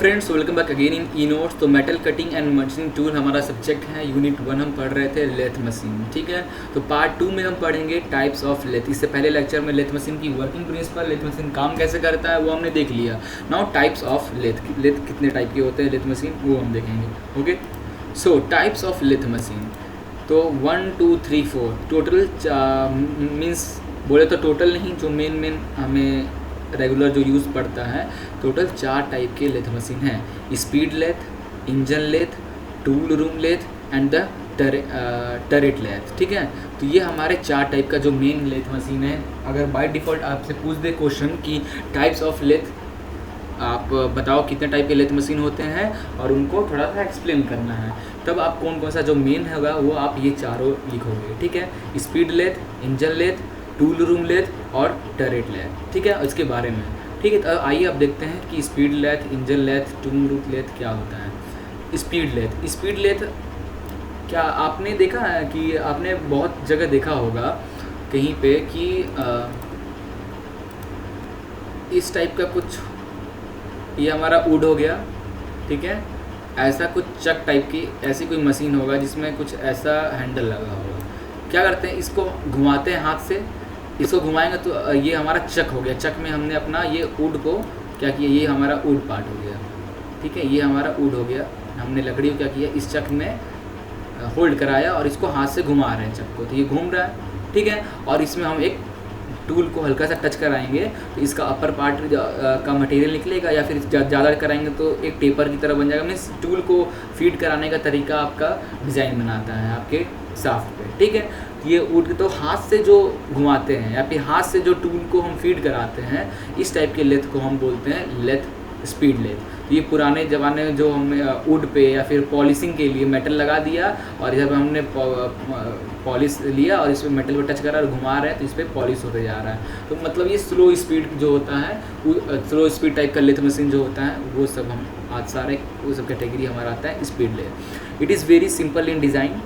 Friends, welcome back again in E notes. तो metal cutting and machining tool हमारा subject है। Unit 1 हम पढ़ रहे थे लेथ मशीन, ठीक है। तो पार्ट 2 में हम पढ़ेंगे टाइप्स ऑफ लेथ। इससे पहले लेक्चर में लेथ मशीन की वर्किंग प्रिंसिपल, लेथ मशीन काम कैसे करता है वो हमने देख लिया। Now types of lathe, lathe कितने टाइप के होते हैं लेथ मशीन वो हम देखेंगे। Okay, so types of lathe machine तो 1 2 3 4 टोटल मीन्स बोले तो टोटल नहीं, जो मेन हमें रेगुलर जो यूज़ पड़ता है, टोटल 4 टाइप के लेथ मशीन हैं। Speed lathe, engine lathe, tool room lathe and the turret lathe, ठीक है। तो ये हमारे 4 टाइप का जो मेन लेथ मशीन है। अगर बाय डिफ़ॉल्ट आपसे पूछ दे क्वेश्चन कि टाइप्स ऑफ लेथ, आप बताओ कितने टाइप के लेथ मशीन होते हैं और उनको थोड़ा सा एक्सप्लेन करना है, तब आप कौन कौन सा जो मेन होगा वो आप ये चारों लिखोगे, ठीक है। Speed lathe, engine lathe, tool room lathe और टरेट लेथ, ठीक है। इसके बारे में, ठीक है। तो आइए अब देखते हैं कि speed lathe, engine lathe, tool room lathe क्या होता है। स्पीड लेथ, स्पीड लेथ क्या आपने देखा है कि आपने बहुत जगह देखा होगा कहीं पे कि इस टाइप का कुछ, ये हमारा वुड हो गया, ठीक है। ऐसा कुछ चक टाइप की ऐसी कोई मशीन होगा जिसमें कुछ ऐसा हैंडल लगा होगा। क्या करते हैं, इसको घुमाते हैं हाथ से, इसको घुमाएंगे तो ये हमारा चक हो गया। चक में हमने अपना ये वुड को क्या किया, ये हमारा वुड पार्ट हो गया, ठीक है। ये हमारा वुड हो गया, हमने लकड़ी को क्या किया, इस चक में होल्ड कराया और इसको हाथ से घुमा रहे हैं चक को, तो ये घूम रहा है, ठीक है। और इसमें हम एक टूल को हल्का सा टच कराएंगे तो इसका अपर पार्ट का मटेरियल निकलेगा, या फिर ज़्यादा कराएंगे तो एक टेपर की तरह बन जाएगा। मीन्स टूल को फीड कराने का तरीका आपका डिज़ाइन बनाता है आपके साफ्ट पे, ठीक है। ये वुड तो हाथ से जो घुमाते हैं या फिर हाथ से जो टूल को हम फीड कराते हैं, इस टाइप के लेथ को हम बोलते हैं लेथ, स्पीड लेथ। ये पुराने ज़माने में जो हमने वुड पे या फिर पॉलिशिंग के लिए मेटल लगा दिया और जब हमने पॉलिश लिया और इसमें मेटल पर टच करा और घुमा रहे हैं तो इस पर पॉलिश होते जा रहा है। तो मतलब ये स्लो स्पीड जो होता है, स्लो स्पीड टाइप का लेथ मशीन जो होता है वो सब हम आज सारे वो सब कैटेगरी हमारा आता है speed lathe. It is very simple in design,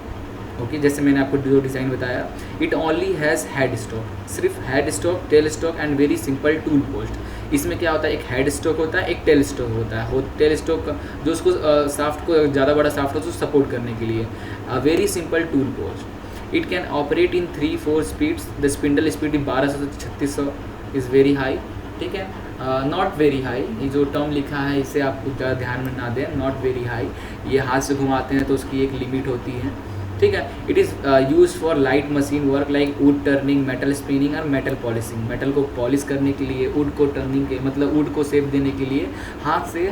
okay. जैसे मैंने आपको जो डिज़ाइन बताया, it only has head stock, सिर्फ head stock, tail stock and very simple tool post. इसमें क्या होता है, एक हेड स्टॉक होता है, एक टेल स्टॉक होता है। टेल स्टॉक जो उसको साफ्ट को ज़्यादा बड़ा साफ्ट हो तो सपोर्ट करने के लिए। Very simple tool post. It can operate in 3-4 speeds. The spindle speed 1200 से 3600 इज़ वेरी हाई, ठीक है। नॉट वेरी हाई, ये जो टर्म लिखा है इसे आप ज़्यादा ध्यान में ना दें, नॉट वेरी हाई। ये हाथ से घुमाते हैं तो उसकी एक लिमिट होती है, ठीक है। It is use for light machine work like would turning, metal spinning और मेटल पॉलिशिंग। मेटल को पॉलिश करने के लिए, वुड को टर्निंग के मतलब वुड को शेप देने के लिए हाथ से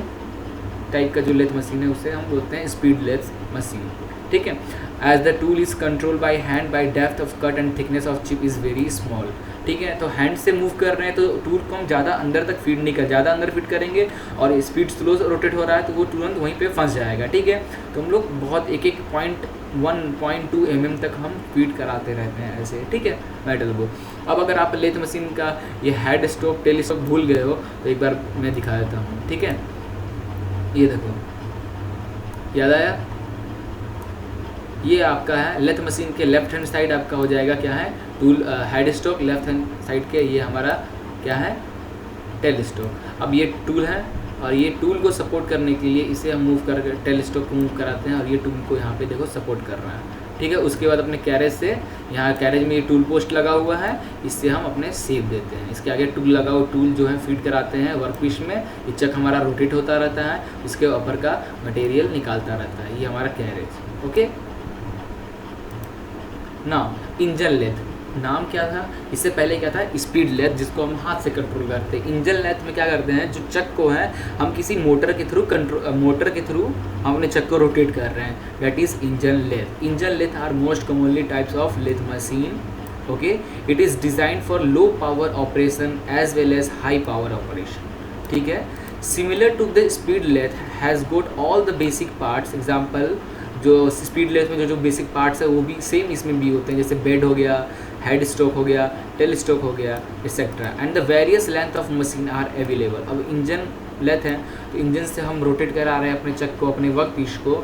टाइप का जो लेथ मशीन है उसे हम बोलते हैं स्पीड लेथ मशीन, ठीक है। As the tool is control by hand by depth of cut and thickness of chip is very small, ठीक है। तो हैंड से मूव कर रहे हैं तो टूल को हम ज़्यादा अंदर तक फीड नहीं कर, ज़्यादा अंदर फीड करेंगे और स्पीड स्लो रोटेट हो रहा है तो वो तुरंत वहीं पे फंस जाएगा, ठीक है। तो हम लोग बहुत एक 1.2 mm तक हम फीड कराते रहते हैं ऐसे, ठीक है, मेटल को। अब अगर आप लेथ मशीन का ये हेड स्टॉक, टेल स्टॉक भूल गए हो तो एक बार मैं दिखा देता हूँ, ठीक है। ये देखो, याद आया, ये आपका है लेथ मशीन के लेफ्ट हैंड साइड आपका हो जाएगा क्या है, tool head stock, left hand side के ये हमारा क्या है, टेल स्टॉक। अब ये टूल है और ये टूल को सपोर्ट करने के लिए इसे हम मूव करके टेल स्टॉक को मूव कराते हैं और ये टूल को यहाँ पे देखो सपोर्ट कर रहा है, ठीक है। उसके बाद अपने कैरेज से, यहाँ कैरेज में ये टूल पोस्ट लगा हुआ है, इससे हम अपने शेप देते हैं। इसके आगे टूल लगा हुआ, टूल जो है फीड कराते हैं वर्कपीस में, ये चक हमारा रोटेट होता रहता है, इसके ऊपर का मटेरियल निकालता रहता है, ये हमारा carriage, okay. Now engine lathe, नाम क्या था, इससे पहले क्या था, स्पीड लेथ, जिसको हम हाथ से कंट्रोल करते हैं। इंजन लेथ में क्या करते हैं, जो चक को है हम किसी मोटर के थ्रू हम अपने चक को रोटेट कर रहे हैं, that is engine lathe. Engine lathe are most commonly types of lathe machine, okay. It is design for low power operation as well as high power operation, ठीक है। Similar to the speed lathe has got all the basic parts. Example, जो speed lathe में जो basic parts है वो भी same इसमें भी होते हैं, जैसे बेड हो गया, हेड स्टॉक हो गया, टेल स्टॉक हो गया, etcetera. And the various length of machine are available. अब इंजन लेथ है तो इंजन से हम रोटेट करा रहे हैं अपने चक को, अपने वर्क पीस को,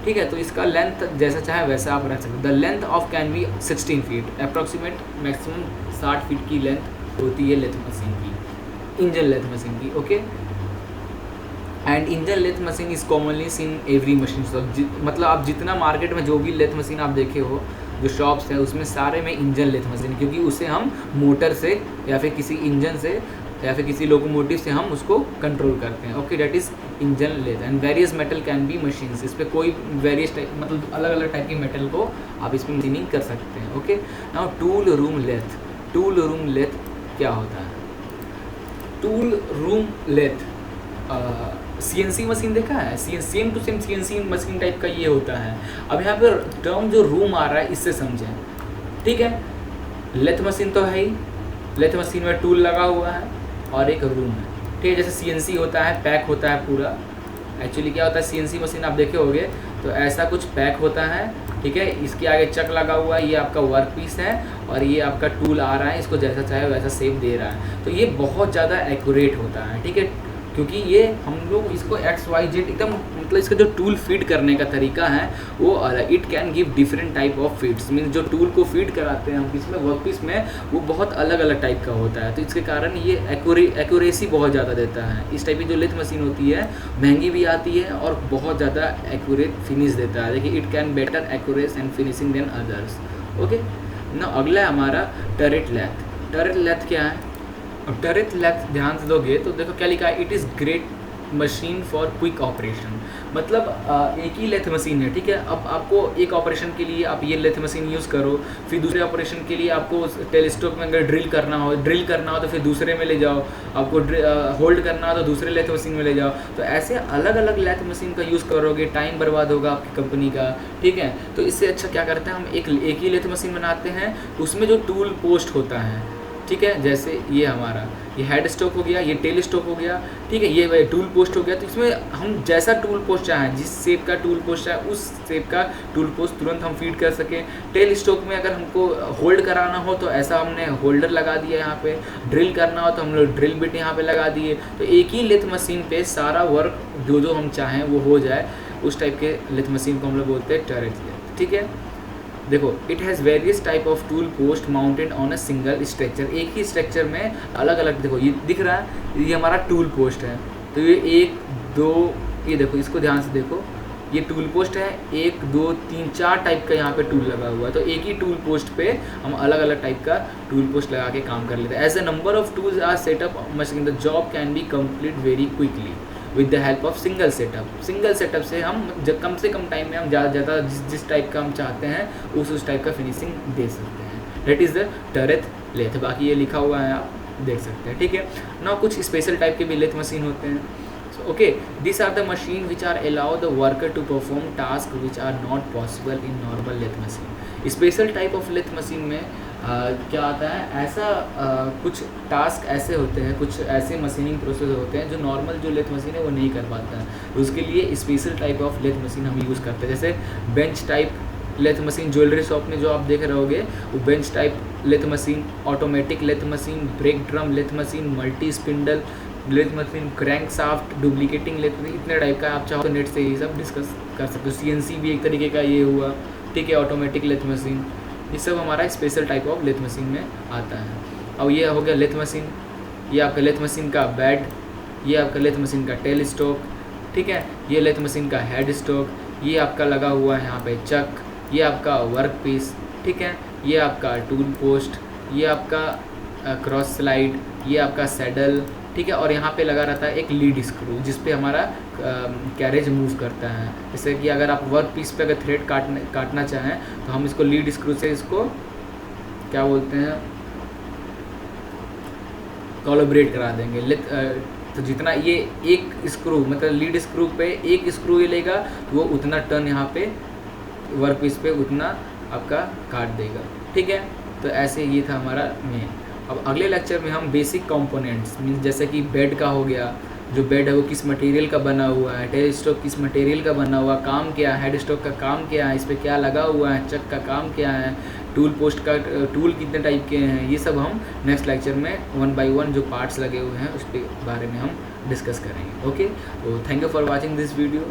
ठीक है। तो इसका लेंथ जैसा चाहे वैसा आप रख सकते हैं। The length of can be 16 feet, approximate maximum 60 feet की लेंथ होती है लेथ मशीन की, इंजन लेथ मशीन की, okay. And engine lathe machine is commonly seen every machine shop. मतलब आप जितना मार्केट में जो भी लेथ मशीन आप देखे हो, जो शॉप्स हैं उसमें सारे में इंजन लेथ मशीन, क्योंकि उसे हम मोटर से या फिर किसी इंजन से या फिर किसी लोकोमोटिव से हम उसको कंट्रोल करते हैं। Okay, that is engine lathe. And various metal can be machines, इस पर कोई वेरियस टाइप मतलब अलग अलग टाइप की मेटल को आप इसमें मशीनिंग कर सकते हैं। Okay, now tool room lathe. Tool room lathe क्या होता है? Tool room lathe CNC machine देखा है, same to same CNC machine type का ये होता है। अब यहाँ पर टर्म जो रूम आ रहा है इससे समझें, ठीक है। लेथ मशीन तो है ही, लेथ मशीन में टूल लगा हुआ है और एक रूम है, ठीक है। जैसे CNC होता है, पैक होता है पूरा। एक्चुअली क्या होता है, CNC मशीन आप देखे होंगे तो ऐसा कुछ पैक होता है, ठीक है। इसके आगे चक लगा हुआ है, ये आपका वर्क पीस है और ये आपका टूल आ रहा है, इसको जैसा चाहे वैसा शेप दे रहा है। तो ये बहुत ज़्यादा एक्यूरेट होता है, ठीक है, क्योंकि ये हम लोग इसको XYZ एकदम मतलब इसका जो टूल फीड करने का तरीका है वो अलग, it can give different type of feeds. Means जो टूल को फीड कराते हैं हम इसमें वर्क पीस में वो बहुत अलग अलग टाइप का होता है। तो इसके कारण ये एक्यूरेसी बहुत ज़्यादा देता है। इस टाइप की जो लेथ मशीन होती है महंगी भी आती है और बहुत ज़्यादा एक्यूरेट फिनिश देता है। देखिए, it can better Accuris and finishing than others. Okay ना, अगला है हमारा टरेट लेथ। टरेट लेथ क्या है? अब टरेट लेथ ध्यान से दोगे तो देखो क्या लिखा है, it is great machine for quick operation. मतलब एक ही लेथ मशीन है, ठीक है। अब आपको एक ऑपरेशन के लिए आप ये लेथ मशीन यूज़ करो, फिर दूसरे ऑपरेशन के लिए आपको टेलीस्कोप में अगर ड्रिल करना हो तो फिर दूसरे में ले जाओ, आपको होल्ड करना हो तो दूसरे लेथ मशीन में ले जाओ। तो ऐसे अलग अलग लेथ मशीन का यूज़ करोगे, टाइम बर्बाद होगा आपकी कंपनी का, ठीक है। तो इससे अच्छा क्या करते हैं, हम एक ही लेथ मशीन बनाते हैं, उसमें जो टूल पोस्ट होता है, ठीक है। जैसे ये हमारा ये हेड स्टॉक हो गया, ये टेल स्टॉक हो गया, ठीक है, ये टूल पोस्ट हो गया। तो इसमें हम जैसा टूल पोस्ट चाहें, जिस शेप का टूल पोस्ट चाहे उस शेप का टूल पोस्ट तुरंत हम फीड कर सकें। टेल स्टॉक में अगर हमको होल्ड कराना हो तो ऐसा हमने होल्डर लगा दिया यहाँ पे, ड्रिल करना हो तो हम लोग ड्रिल बिट यहाँ पे लगा दिए। तो एक ही लेथ मशीन पे सारा वर्क जो हम चाहें वो हो जाए, उस टाइप के लेथ मशीन को हम लोग बोलते हैं टरेट लेथ, ठीक है। देखो, it has various type of tool post mounted on a single structure. एक ही स्ट्रक्चर में अलग अलग, देखो ये दिख रहा है, ये हमारा टूल पोस्ट है। तो ये 1 2, ये देखो इसको ध्यान से देखो, ये टूल पोस्ट है, 1 2 3 4 टाइप का यहाँ पे टूल लगा हुआ है। तो एक ही टूल पोस्ट पे हम अलग अलग टाइप का टूल पोस्ट लगा के काम कर लेते हैं। As a number of tools are setup machine, the job can be complete very quickly with the help of single setup. Single setup से हम कम से कम टाइम में हम ज़्यादा जिस टाइप का हम चाहते हैं उस टाइप का फिनिशिंग दे सकते हैं। That is the turret lathe. बाकी ये लिखा हुआ है, आप देख सकते हैं, ठीक है ना। कुछ स्पेशल टाइप के भी लेथ मशीन होते हैं। Okay, this are the machine which are allow the worker to perform task which are not possible in normal lathe machine. Special type of lathe machine में क्या आता है, ऐसा कुछ टास्क ऐसे होते हैं, कुछ ऐसे मशीनिंग प्रोसेस होते हैं जो नॉर्मल जो लेथ मशीन है वो नहीं कर पाता है। तो उसके लिए special type of lathe machine हम यूज़ करते हैं। जैसे bench type lathe machine, jewellery shop में जो आप देख रहे होगे वो bench type lathe machine, automatic lathe machine, brake drum lathe machine, multi spindle lathe machine, crankshaft, duplicating lathe machine, इतने टाइप का आप चाहो तो नेट से ये सब डिस्कस कर सकते हो। CNC भी एक तरीके का ये हुआ, ठीक है, ऑटोमेटिक लेथ मशीन, ये सब हमारा special type of lathe machine में आता है। अब ये हो गया लेथ मशीन, ये आपका लेथ मशीन का बेड, ये आपका लेथ मशीन का टेल स्टॉक, ठीक है, ये लेथ मशीन का हेड स्टॉक, ये आपका लगा हुआ है यहाँ पे चक, ये आपका वर्क पीस, ठीक है, ये आपका टूल पोस्ट, ये आपका क्रॉस स्लाइड, ये आपका सैडल, ठीक है। और यहाँ पे लगा रहता है एक लीड स्क्रू जिस पे हमारा कैरेज मूव करता है। जैसे कि अगर आप वर्क पीस पे अगर थ्रेड काटना चाहें तो हम इसको लीड स्क्रू से इसको क्या बोलते हैं, कोलैबोरेट करा देंगे। तो जितना ये एक स्क्रू मतलब लीड स्क्रू पे एक स्क्रू ये लेगा तो वो उतना टर्न यहाँ पे वर्क पीस पे उतना आपका काट देगा, ठीक है। तो ऐसे ये था हमारा मेन। अब अगले लेक्चर में हम बेसिक कंपोनेंट्स मीन्स जैसे कि बेड का हो गया, जो बेड है वो किस मटेरियल का बना हुआ है, टेल स्टॉक किस मटेरियल का बना हुआ, काम क्या है, हेड स्टॉक का काम क्या है, इस पर क्या लगा हुआ है, चक का काम क्या है, टूल पोस्ट का टूल कितने टाइप के हैं, ये सब हम नेक्स्ट लेक्चर में 1 by 1 जो पार्ट्स लगे हुए हैं उस के बारे में हम डिस्कस करेंगे। ओके, तो thank you for watching this video.